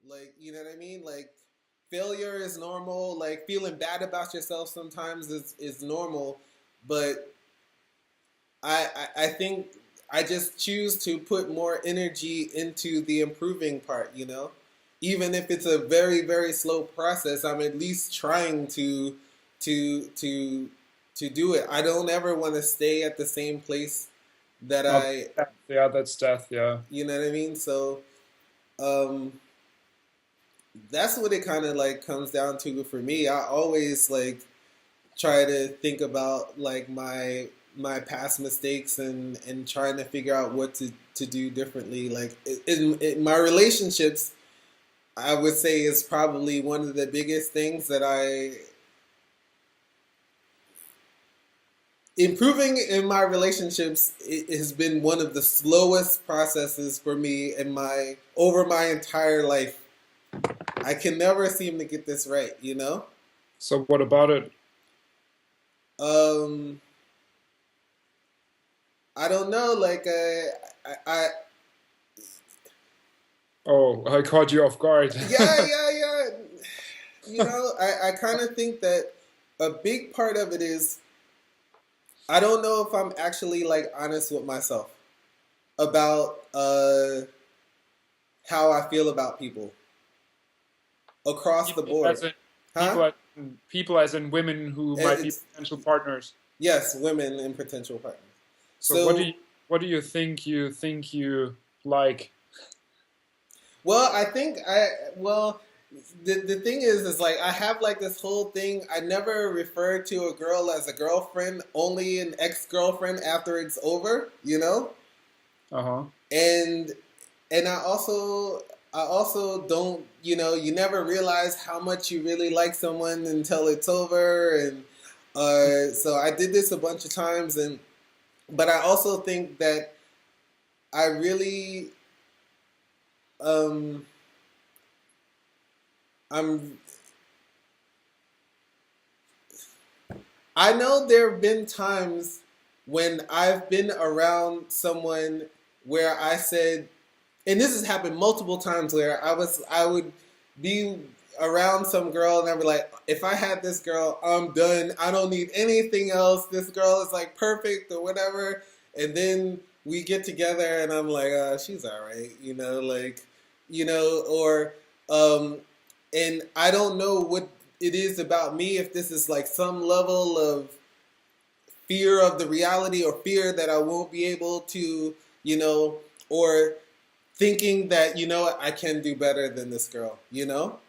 Like, you know what I mean? Like, failure is normal. Like, feeling bad about yourself sometimes is normal. But I think I just choose to put more energy into the improving part, you know? Even if it's a very, very slow process, I'm at least trying to to to do it. I don't ever want to stay at the same place that Oh, I, yeah, that's death. Yeah. you know what I mean? So, um that's what it kind of like comes down to for me. I always like try to think about like my past mistakes and trying to figure out what to do differently. Like in my relationships, I would say is probably one of the biggest things that I improving in my relationships. It has been one of the slowest processes for me in my over my entire life. I can never seem to get this right, you know. So what about it? Um, I don't know. Like, I Oh, I caught you off guard. yeah, yeah, yeah. You know, I kind of think that a big part of it is I don't know if I'm actually like honest with myself about how I feel about people across the People board. as in Huh? people as in women who might be It's potential partners. yes, women and potential partners. So what do So, you think you like? well, I think well, the thing is like I have like this whole thing. I never refer to a girl as a girlfriend, only an ex-girlfriend after it's over, you know? Uh-huh. And I also don't, you know, you never realize how much you really like someone until it's over. And so I did this a bunch of times. And but I also think that I really um I'm I know there have been times when I've been around someone where I said, and this has happened multiple times where I would be around some girl and I'd be like, if I had this girl, I'm done. I don't need anything else. This girl is like perfect or whatever. And then we get together and I'm like, she's all right, you know, like, you know, or and I don't know what it is about me if this is like some level of fear of the reality or fear that I won't be able to, you know, or thinking that, you know, I can do better than this girl, you know,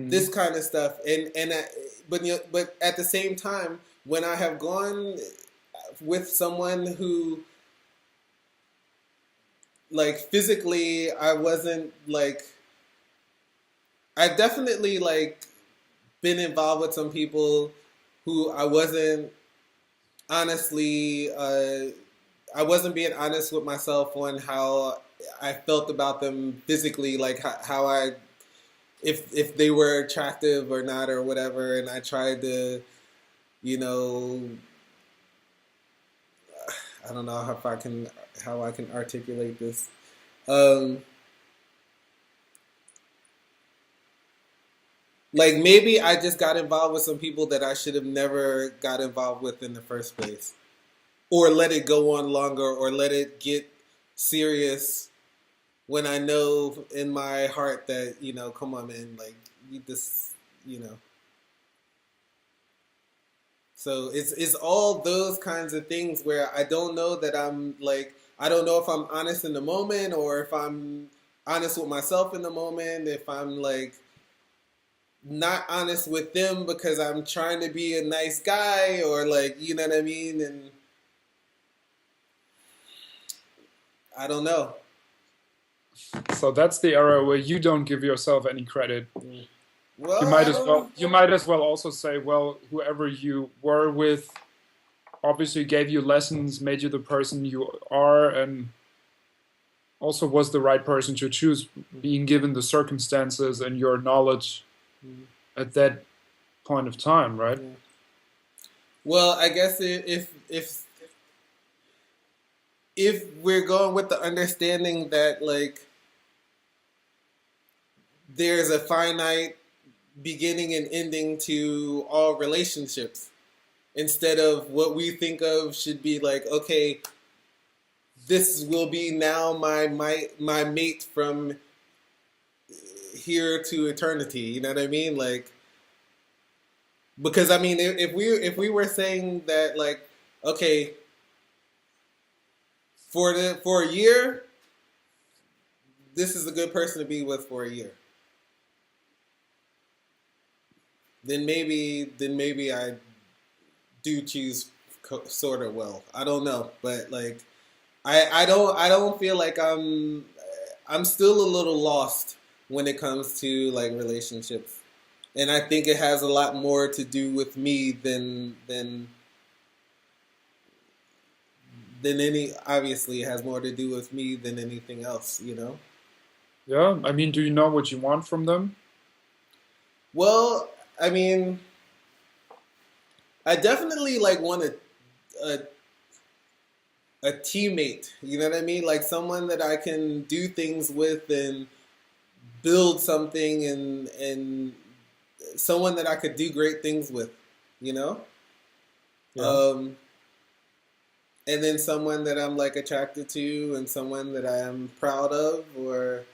this Hmm. kind of stuff. But you know, but at the same time, when I have gone with someone who like physically I wasn't like I've definitely like been involved with some people who I wasn't honestly I wasn't being honest with myself on how I felt about them physically, like how I if they were attractive or not or whatever, and I tried to, you know, I don't know how I can articulate this. Um, like maybe I just got involved with some people that I should have never got involved with in the first place, or let it go on longer, or let it get serious when I know in my heart that, you know, come on, man, like you just, you know. So it's all those kinds of things where I don't know that I'm like I don't know if I'm honest in the moment or if I'm honest with myself in the moment, if I'm like not honest with them because I'm trying to be a nice guy or like, you know what I mean? And I don't know. So that's the era where you don't give yourself any credit. You Well, might I as don't. well you might as well also say, well, whoever you were with obviously gave you lessons, made you the person you are, and also was the right person to choose, being given the circumstances and your knowledge at that point of time, right? Yeah. Well, I guess if we're going with the understanding that like there's a finite beginning and ending to all relationships, instead of what we think of should be like, okay, this will be now my mate from here to eternity. You know what I mean? Like, because I mean, if we were saying that, like, okay, for a year, this is a good person to be with for a year, then maybe I do choose sort of well. I don't know, but like, I don't feel like I'm still a little lost when it comes to like relationships, and I think it has a lot more to do with me than any. Obviously, it has more to do with me than anything else. You know. Yeah, I mean, do you know what you want from them? Well, I mean, I definitely like want a a teammate. You know what I mean? Like someone that I can do things with and build something, and someone that I could do great things with. You know. Yeah. Um, and then someone that I'm like attracted to, and someone that I am proud of, or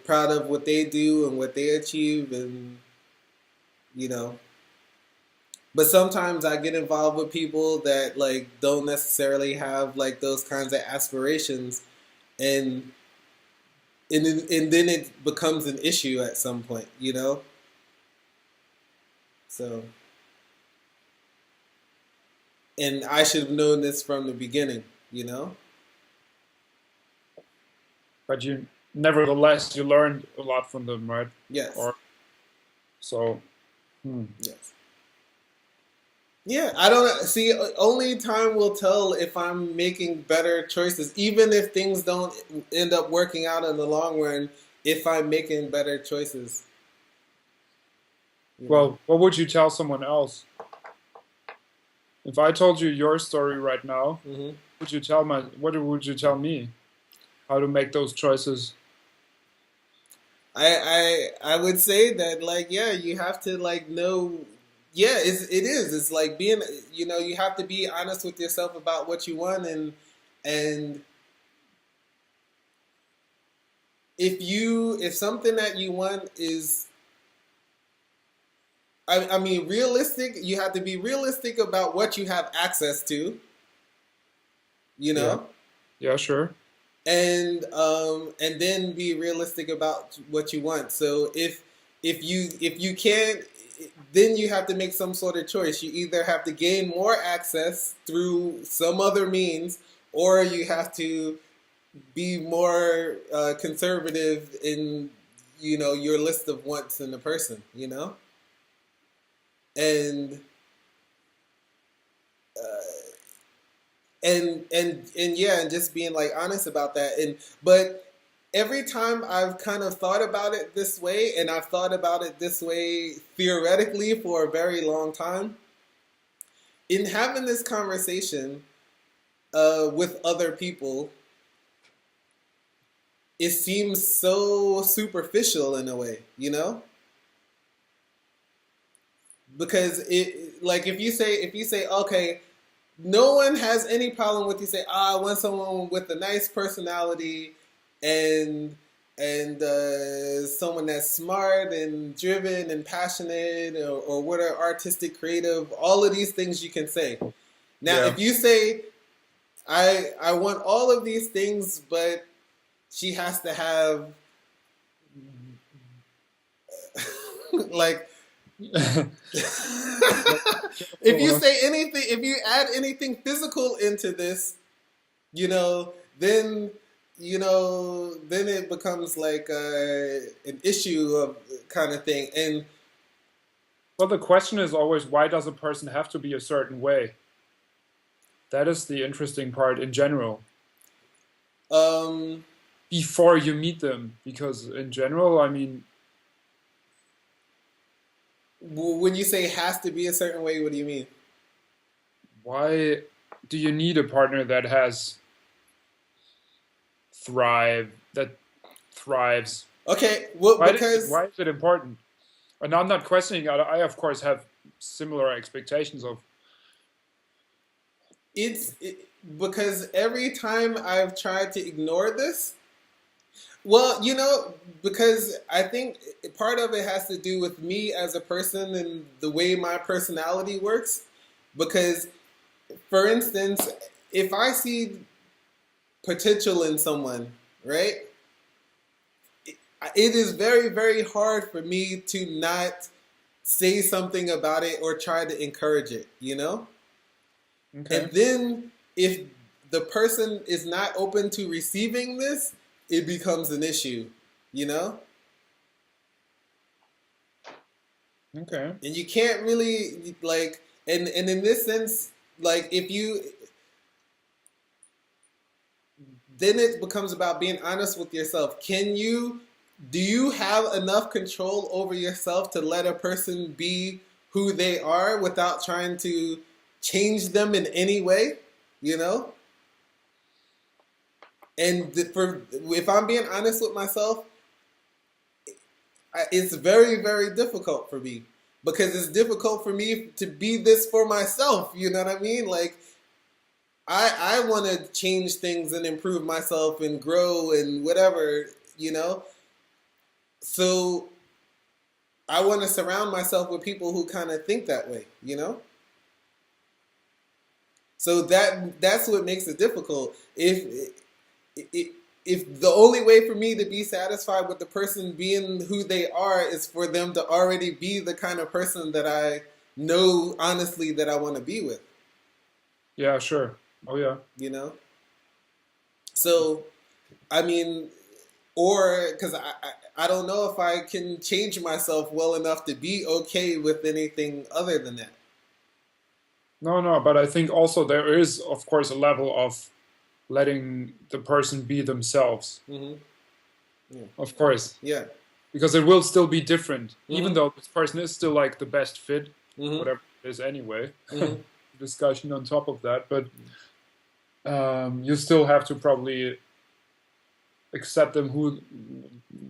proud of what they do and what they achieve, and you know. But sometimes I get involved with people that like don't necessarily have like those kinds of aspirations, and and then it becomes an issue at some point, you know. So, and I should have known this from the beginning, you know. But you, nevertheless, you learned a lot from them, right? Yes, Or so. Hmm. yes. Yeah, I don't see. Only time will tell if I'm making better choices, even if things don't end up working out in the long run. If I'm making better choices, you know. Well, what would you tell someone else? If I told you your story right now, Hmm. what would you tell me? How to make those choices? I would say that, like, yeah, you have to like know. Yeah, it is. It's like being, you have to be honest with yourself about what you want, and if something that you want is, I mean, realistic. You have to be realistic about what you have access to, you Yeah. know, Yeah, sure. and then be realistic about what you want. So if you can't, then you have to make some sort of choice. You either have to gain more access through some other means, or you have to be more conservative in your list of wants in a person, and uh, and yeah, and just being like honest about that. And but every time I've kind of thought about it this way, and I've thought about it this way theoretically for a very long time, in having this conversation with other people, it seems so superficial in a way, because it, like, if you say okay, no one has any problem with you say, I want someone with a nice personality, and someone that's smart and driven and passionate, or what are artistic, creative, all of these things you can say. Now, Yeah. if you say, I want all of these things, but she has to have like if you say anything, if you add anything physical into this, you know, then then it becomes like an issue of kind of thing. And Well, the question is always, why does a person have to be a certain way? That is the interesting part in general. um, Before you meet them, because in general, I mean, when you say has to be a certain way, what do you mean? why do you need a partner that thrives? Okay, well, because Why is it important? And I'm not questioning. I of course have similar expectations of. it's because every time I've tried to ignore this, well, because I think part of it has to do with me as a person and the way my personality works. Because, for instance, if I see potential in someone, right, it is very, very hard for me to not say something about it or try to encourage it, Okay. And then if the person is not open to receiving this, it becomes an issue, you know? Okay. And you can't really like and in this sense, like if you then it becomes about being honest with yourself. Do you have enough control over yourself to let a person be who they are without trying to change them in any way, you know? And if I'm being honest with myself, it's very, very difficult for me because it's difficult for me to be this for myself. You know what I mean? Like I want to change things and improve myself and grow and whatever, you know. So I want to surround myself with people who kind of think that way, you know. So that's what makes it difficult. If the only way for me to be satisfied with the person being who they are is for them to already be the kind of person that I know honestly that I want to be with, Yeah. Sure. Oh yeah. you know? So, I mean, or because I don't know if I can change myself well enough to be okay with anything other than that. No, no. But I think also there is, of course, a level of letting the person be themselves. Mm-hmm. Yeah. Of course, Yeah. because it will still be different, even Mm-hmm. though this person is still like the best fit, Mm-hmm. whatever it is anyway. Mm-hmm. Discussion on top of that, but you still have to probably accept them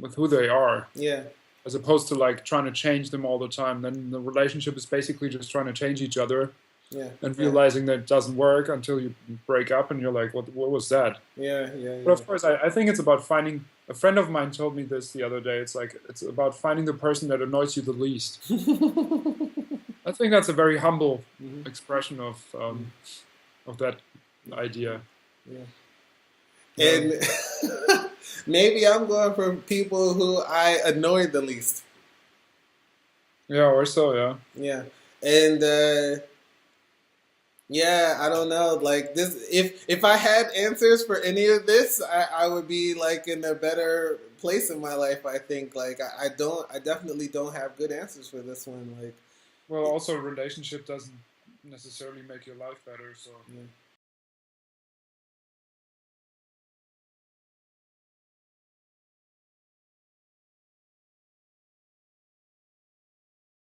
with who they are, Yeah. as opposed to like trying to change them all the time. Then the relationship is basically just trying to change each other Yeah. and Yeah. realizing that it doesn't work until you break up and you're like, what was that? Yeah. Yeah. But of course, I think it's about finding. A friend of mine told me this the other day. It's like it's about finding the person that annoys you the least. Yeah. I think that's a very humble Mm-hmm. expression of that idea. Yeah. Yeah, And maybe I'm going for people who I annoy the least. yeah, or so, yeah. Yeah. And yeah, I don't know. Like this, if I had answers for any of this, I would be like in a better place in my life. I think. Like I definitely don't have good answers for this one. Like Well, also, a relationship doesn't necessarily make your life better. So yeah.